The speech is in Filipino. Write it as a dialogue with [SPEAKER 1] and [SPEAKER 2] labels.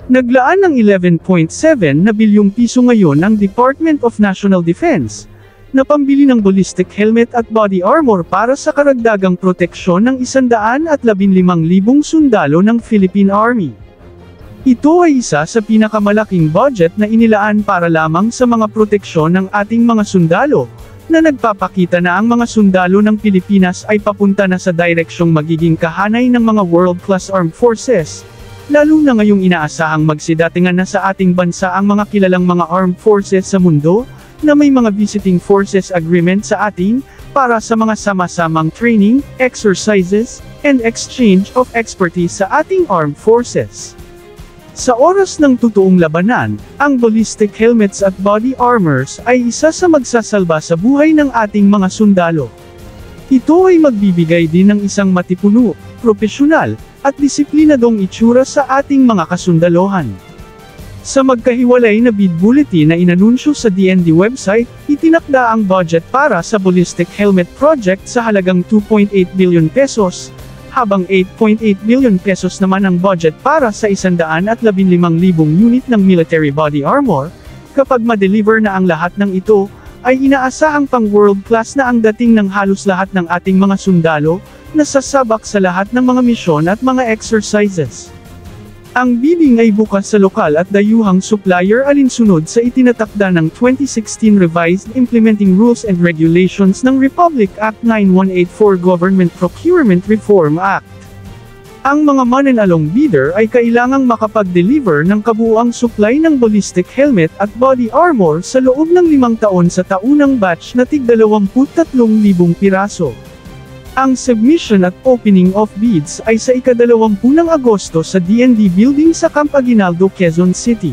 [SPEAKER 1] Naglaan ng 11.7 na bilyong piso ngayon ang Department of National Defense na pambili ng ballistic helmet at body armor para sa karagdagang proteksyon ng 115,000 sundalo ng Philippine Army. Ito ay isa sa pinakamalaking budget na inilaan para lamang sa mga proteksyon ng ating mga sundalo, na nagpapakita na ang mga sundalo ng Pilipinas ay papunta na sa direksyong magiging kahanay ng mga world-class armed forces, lalo na ngayong inaasahang magsidatingan na sa ating bansa ang mga kilalang mga armed forces sa mundo, na may mga visiting forces agreement sa atin, para sa mga sama-samang training, exercises, and exchange of expertise sa ating armed forces. Sa oras ng totoong labanan, ang ballistic helmets at body armors ay isa sa magsasalba sa buhay ng ating mga sundalo. Ito ay magbibigay din ng isang matipuno, propesyonal, at disiplinadong itsura sa ating mga kasundalohan. Sa magkahiwalay na bid bulletin na inanunsyo sa DND website, itinakda ang budget para sa ballistic helmet project sa halagang 2.8 billion pesos, habang 8.8 billion pesos naman ang budget para sa 115,000 unit ng military body armor. Kapag ma-deliver na ang lahat ng ito, ay inaasahang pang world-class na ang dating ng halos lahat ng ating mga sundalo, na sasabak sa lahat ng mga misyon at mga exercises. Ang bidding ay bukas sa lokal at dayuhang supplier alinsunod sa itinatakda ng 2016 Revised Implementing Rules and Regulations ng Republic Act 9184 Government Procurement Reform Act. Ang mga mananalong bidder ay kailangang makapag-deliver ng kabuuang supply ng ballistic helmet at body armor sa loob ng 5 taon sa taunang batch na tig 23,000 piraso. Ang submission at opening of bids ay sa ika-20 ng Agosto sa DND Building sa Camp Aguinaldo, Quezon City.